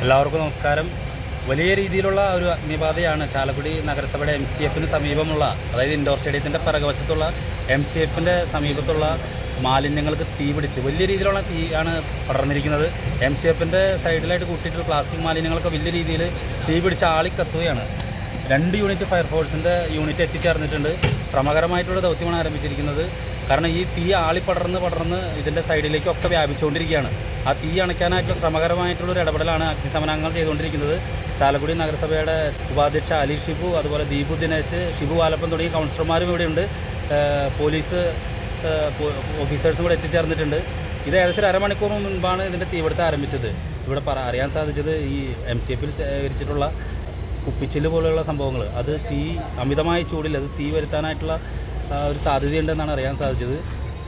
എല്ലാവർക്കും നമസ്കാരം. വലിയ രീതിയിലുള്ള ഒരു അഗ്നിബാധയാണ് ചാലക്കുടി നഗരസഭയുടെ MCFന് സമീപമുള്ള, അതായത് ഇൻഡോർ സ്റ്റേഡിയത്തിൻ്റെ പിറകുവശത്തുള്ള MCFൻ്റെ സമീപത്തുള്ള മാലിന്യങ്ങൾക്ക് തീ പിടിച്ച് വലിയ രീതിയിലുള്ള തീയാണ് പടർന്നിരിക്കുന്നത്. MCFൻ്റെ സൈഡിലായിട്ട് കൂട്ടിയിട്ടുള്ള പ്ലാസ്റ്റിക് മാലിന്യങ്ങളൊക്കെ വലിയ രീതിയിൽ തീ പിടിച്ച് ആളിക്കത്തുകയാണ്. 2 യൂണിറ്റ് ഫയർഫോഴ്സിൻ്റെ യൂണിറ്റ് എത്തിച്ചേർന്നിട്ടുണ്ട്. ശ്രമകരമായിട്ടുള്ള ദൗത്യമാണ് ആരംഭിച്ചിരിക്കുന്നത്. കാരണം ഈ തീ പടർന്ന് ഇതിൻ്റെ സൈഡിലേക്കൊക്കെ വ്യാപിച്ചുകൊണ്ടിരിക്കുകയാണ്. ആ തീ അണയ്ക്കാനായിട്ടുള്ള ശ്രമകരമായിട്ടുള്ളൊരു ഇടപെടലാണ് അഗ്നിശമനാംഗങ്ങൾ ചെയ്തുകൊണ്ടിരിക്കുന്നത്. ചാലക്കുടി നഗരസഭയുടെ ഉപാധ്യക്ഷ അലി ഷിബു, അതുപോലെ ദീപു ദിനേശ്, ഷിബു വാലപ്പൻ തുടങ്ങിയ കൗൺസിലർമാരും ഇവിടെയുണ്ട്. പോലീസ് ഓഫീസേഴ്സും കൂടെ എത്തിച്ചേർന്നിട്ടുണ്ട്. ഇത് ഏകദേശം അരമണിക്കൂർ മുൻപാണ് ഇതിൻ്റെ തീപിടുത്തം ആരംഭിച്ചത്. ഇവിടെ അറിയാൻ സാധിച്ചത് ഈ MCFൽ ശേഖരിച്ചിട്ടുള്ള കുപ്പിച്ചില്ല് പോലെയുള്ള സംഭവങ്ങൾ, അത് അമിതമായ ചൂടിൽ അത് തീ വരുത്താനായിട്ടുള്ള ഒരു സാധ്യതയുണ്ടെന്നാണ് അറിയാൻ സാധിച്ചത്.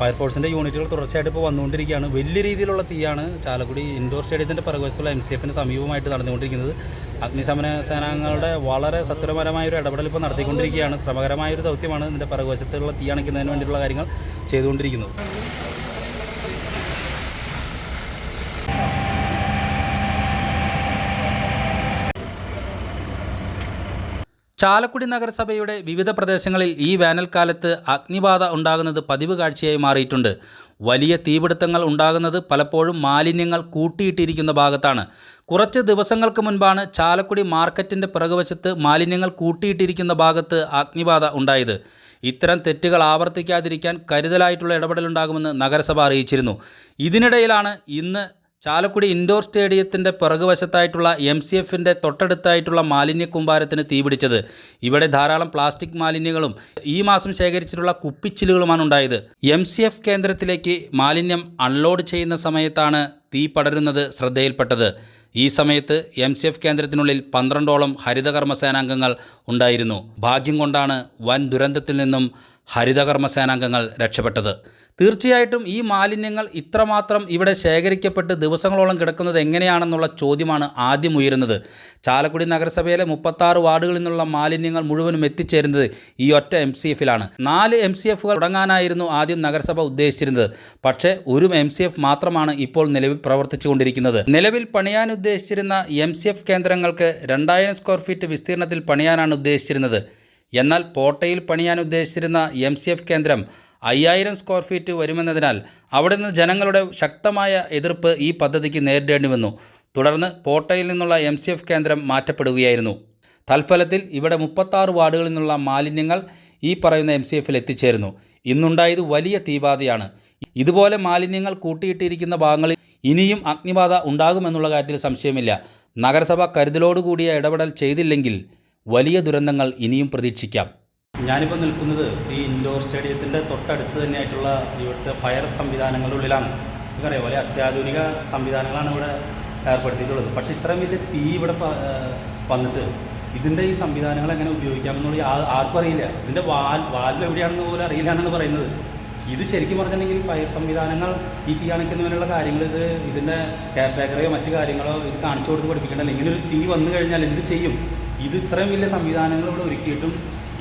ഫയർഫോഴ്സിൻ്റെ യൂണിറ്റുകൾ തുടർച്ചയായിട്ട് ഇപ്പോൾ വന്നുകൊണ്ടിരിക്കുകയാണ്. വലിയ രീതിയിലുള്ള തീയാണ് ചാലക്കുടി ഇൻഡോർ സ്റ്റേഡിയത്തിൻ്റെ പിറകുവശത്തുള്ള MCFന് സമീപമായിട്ട് നടന്നുകൊണ്ടിരിക്കുന്നത്. അഗ്നിശമന സേനാംഗങ്ങളുടെ വളരെ സത്വരപരമായൊരു ഇടപെടൽ ഇപ്പോൾ നടത്തിക്കൊണ്ടിരിക്കുകയാണ്. ശ്രമകരമായൊരു ദൗത്യമാണ് ഇതിൻ്റെ പിറകുവശത്തുള്ള തീ അണയ്ക്കുന്നതിന് വേണ്ടിയിട്ടുള്ള കാര്യങ്ങൾ ചെയ്തുകൊണ്ടിരിക്കുന്നത്. ചാലക്കുടി നഗരസഭയുടെ വിവിധ പ്രദേശങ്ങളിൽ ഈ വേനൽക്കാലത്ത് അഗ്നിബാധ ഉണ്ടാകുന്നത് പതിവ് കാഴ്ചയായി മാറിയിട്ടുണ്ട്. വലിയ തീപിടുത്തങ്ങൾ ഉണ്ടാകുന്നത് പലപ്പോഴും മാലിന്യങ്ങൾ കൂട്ടിയിട്ടിരിക്കുന്ന ഭാഗത്താണ്. കുറച്ച് ദിവസങ്ങൾക്ക് മുൻപാണ് ചാലക്കുടി മാർക്കറ്റിൻ്റെ പിറകുവശത്ത് മാലിന്യങ്ങൾ കൂട്ടിയിട്ടിരിക്കുന്ന ഭാഗത്ത് അഗ്നിബാധ ഉണ്ടായത്. ഇത്തരം തെറ്റുകൾ ആവർത്തിക്കാതിരിക്കാൻ കരുതലായിട്ടുള്ള ഇടപെടലുണ്ടാകുമെന്ന് നഗരസഭ അറിയിച്ചിരുന്നു. ഇതിനിടയിലാണ് ഇന്ന് ചാലക്കുടി ഇൻഡോർ സ്റ്റേഡിയത്തിൻ്റെ പിറകുവശത്തായിട്ടുള്ള MCFൻ്റെ തൊട്ടടുത്തായിട്ടുള്ള മാലിന്യ കൂമ്പാരത്തിന് തീപിടിച്ചത്. ഇവിടെ ധാരാളം പ്ലാസ്റ്റിക് മാലിന്യങ്ങളും ഈ മാസം ശേഖരിച്ചിട്ടുള്ള കുപ്പിച്ചില്ലുകളുമാണ് ഉണ്ടായത്. MCF കേന്ദ്രത്തിലേക്ക് മാലിന്യം അൺലോഡ് ചെയ്യുന്ന സമയത്താണ് തീ പടരുന്നത് ശ്രദ്ധയിൽപ്പെട്ടത്. ഈ സമയത്ത് MCF കേന്ദ്രത്തിനുള്ളിൽ 12ഓളം ഹരിതകർമ്മസേനാംഗങ്ങൾ ഉണ്ടായിരുന്നു. ഭാഗ്യം കൊണ്ടാണ് വൻ ദുരന്തത്തിൽ നിന്നും ഹരിതകർമ്മസേനാംഗങ്ങൾ രക്ഷപ്പെട്ടത്. തീർച്ചയായിട്ടും ഈ മാലിന്യങ്ങൾ ഇത്രമാത്രം ഇവിടെ ശേഖരിക്കപ്പെട്ട് ദിവസങ്ങളോളം കിടക്കുന്നത് എങ്ങനെയാണെന്നുള്ള ചോദ്യമാണ് ആദ്യം ഉയരുന്നത്. ചാലക്കുടി നഗരസഭയിലെ 36 വാർഡുകളിൽ നിന്നുള്ള മാലിന്യങ്ങൾ മുഴുവനും എത്തിച്ചേരുന്നത് ഈ ഒറ്റ MCFലാണ്. 4 MCFകൾ തുടങ്ങാനായിരുന്നു ആദ്യം നഗരസഭ ഉദ്ദേശിച്ചിരുന്നത്. പക്ഷേ ഒരു MCF മാത്രമാണ് ഇപ്പോൾ നിലവിൽ പ്രവർത്തിച്ചു കൊണ്ടിരിക്കുന്നത്. നിലവിൽ പണിയാൻ ഉദ്ദേശിച്ചിരുന്ന MCF കേന്ദ്രങ്ങൾക്ക് 2000 സ്ക്വയർ ഫീറ്റ് വിസ്തീർണത്തിൽ പണിയാനാണ് ഉദ്ദേശിച്ചിരുന്നത്. എന്നാൽ പോട്ടയിൽ പണിയാൻ ഉദ്ദേശിച്ചിരുന്ന MCF കേന്ദ്രം 5000 സ്ക്വയർ ഫീറ്റ് വരുമെന്നതിനാൽ അവിടെ നിന്ന് ജനങ്ങളുടെ ശക്തമായ എതിർപ്പ് ഈ പദ്ധതിക്ക് നേരിടേണ്ടി വന്നു. തുടർന്ന് പോട്ടയിൽ നിന്നുള്ള MCF കേന്ദ്രം മാറ്റപ്പെടുകയായിരുന്നു. തൽഫലത്തിൽ ഇവിടെ 36 വാർഡുകളിൽ നിന്നുള്ള മാലിന്യങ്ങൾ ഈ പറയുന്ന MCFൽ എത്തിച്ചേരുന്നു. ഇന്നുണ്ടായത് വലിയ തീബാധയാണ്. ഇതുപോലെ മാലിന്യങ്ങൾ കൂട്ടിയിട്ടിരിക്കുന്ന ഭാഗങ്ങളിൽ ഇനിയും അഗ്നിബാധ ഉണ്ടാകുമെന്നുള്ള കാര്യത്തിൽ സംശയമില്ല. നഗരസഭ കരുതലോടുകൂടിയ ഇടപെടൽ ചെയ്തില്ലെങ്കിൽ വലിയ ദുരന്തങ്ങൾ ഇനിയും പ്രതീക്ഷിക്കാം. ഞാനിപ്പോൾ നിൽക്കുന്നത് ഈ ഇൻഡോർ സ്റ്റേഡിയത്തിൻ്റെ തൊട്ടടുത്ത് തന്നെയായിട്ടുള്ള ഇവിടുത്തെ ഫയർ സംവിധാനങ്ങളുടെ ഉള്ളിലാണ്. നമുക്കറിയാം, വലിയ അത്യാധുനിക സംവിധാനങ്ങളാണ് ഇവിടെ ഏർപ്പെടുത്തിയിട്ടുള്ളത്. പക്ഷേ ഇത്രയും വലിയ തീ ഇവിടെ വന്നിട്ട് ഇതിൻ്റെ ഈ സംവിധാനങ്ങൾ എങ്ങനെ ഉപയോഗിക്കാമെന്നുള്ള ആർക്കും അറിയില്ല. ഇതിൻ്റെ വാൽവ് എവിടെയാണെന്ന് പോലും അറിയില്ല എന്നാണ് പറയുന്നത്. ഇത് ശരിക്കും പറഞ്ഞിട്ടുണ്ടെങ്കിൽ ഫയർ സംവിധാനങ്ങൾ ഈ തീ അണയ്ക്കുന്നതിനുള്ള കാര്യങ്ങൾ ഇതിൻ്റെ കെയർ ടേക്കറെയോ മറ്റു കാര്യങ്ങളോ ഇത് കാണിച്ചു കൊടുത്ത് പഠിപ്പിക്കേണ്ടല്ല. ഇങ്ങനെ ഒരു തീ വന്നു കഴിഞ്ഞാൽ എന്ത് ചെയ്യും? ഇത് ഇത്രയും വലിയ സംവിധാനങ്ങൾ ഇവിടെ ഒരുക്കിയിട്ടും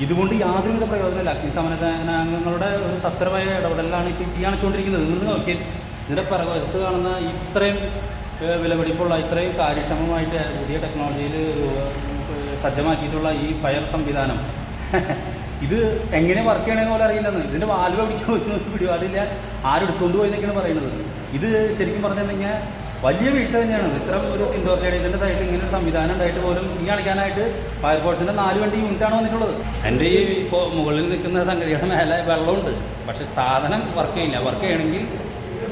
ഇതുകൊണ്ട് യാതൊരുവിധ പ്രയോജനമില്ല. അഗ്നിശമന സേനാംഗങ്ങളുടെ ഒരു സത്രമായ ഇടപെടലാണ് ഇപ്പോൾ തീ അണച്ചുകൊണ്ടിരിക്കുന്നത്. നിങ്ങൾ നോക്കിയാൽ ഇതിൻ്റെ പിറകുവശത്ത് കാണുന്ന ഇത്രയും വിലപിടിപ്പുള്ള ഇത്രയും കാര്യക്ഷമമായിട്ട് പുതിയ ടെക്നോളജിയിൽ സജ്ജമാക്കിയിട്ടുള്ള ഈ ഫയർ സംവിധാനം ഇത് എങ്ങനെ വർക്ക് ചെയ്യണമെന്ന് പോലെ അറിയില്ലെന്ന്. ഇതിൻ്റെ വാൽവ് പിടിപാടില്ല, ആരെടുത്തുകൊണ്ട് പോയി എന്നൊക്കെയാണ് പറയുന്നത്. ഇത് ശരിക്കും പറഞ്ഞിട്ടുണ്ടെങ്കിൽ വലിയ വീഴ്ച തന്നെയാണ്. ഇത്തരം ഒരു ഇൻഡോർ സ്റ്റേഡിയത്തിൻ്റെ സൈഡിൽ ഇങ്ങനെ ഒരു സംവിധാനം ഉണ്ടായിട്ട് പോലും ഈ അണിക്കാനായിട്ട് ഫയർഫോഴ്സിൻ്റെ 4 വണ്ടി യൂണിറ്റാണ് വന്നിട്ടുള്ളത്. എൻ്റെ ഈ ഇപ്പോൾ മുകളിൽ നിൽക്കുന്ന സംഗതിയുടെ മേലെ വെള്ളമുണ്ട്, പക്ഷേ സാധനം വർക്ക് ചെയ്യില്ല. വർക്ക് ചെയ്യണമെങ്കിൽ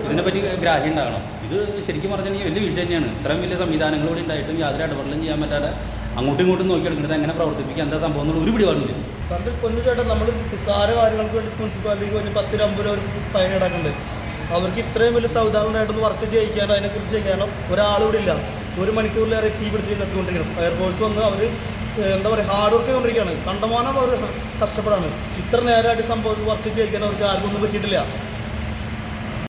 ഇതിനെപ്പറ്റി ഗ്രാഹ്യം ഉണ്ടാകണം. ഇത് ശരിക്കും പറഞ്ഞിട്ടുണ്ടെങ്കിൽ വലിയ വീഴ്ച തന്നെയാണ്. ഇത്രയും വലിയ സംവിധാനങ്ങൾ കൂടി ഉണ്ടായിട്ടും യാതൊരു ഇടപെടലും ചെയ്യാൻ പറ്റാതെ അങ്ങോട്ടും ഇങ്ങോട്ടും നോക്കിയെടുക്കുന്നത് എങ്ങനെ പ്രവർത്തിപ്പിക്കുക, എന്താ സംഭവം എന്നുള്ള ഒരു പിടിപാടില്ല. പണ്ട് കൊന്നു ചേട്ടാ, നമ്മൾ നിസ്സാര കാര്യങ്ങൾക്ക് വേണ്ടി മുനിസിപ്പാലിറ്റിക്ക് വേണ്ടി 10-50 രൂപ ഫൈൻ ഈടാക്കുന്നുണ്ട്. അവർക്ക് ഇത്രയും വലിയ സംവിധാനമായിട്ടൊന്ന് വർക്ക് ചെയ്യിക്കാനോ അതിനെക്കുറിച്ച് ചെയ്യാനോ ഒരാളിവിടെ ഇല്ല. 1 മണിക്കൂറിലേറെ തീ പിടിച്ച് നിർത്തിക്കൊണ്ടിരിക്കണം. ഫയർഫോഴ്സ് വന്ന് അവർ എന്താ പറയുക ഹാർഡ് വർക്ക് ചെയ്തുകൊണ്ടിരിക്കുകയാണ്. കണ്ടമാനം അവർ കഷ്ടപ്പെടാണ്. ഇത്ര നേരമായിട്ട് സംഭവം വർക്ക് ചെയ്യിക്കാൻ അവർക്ക് ആർക്കൊന്നും പറ്റിയിട്ടില്ല.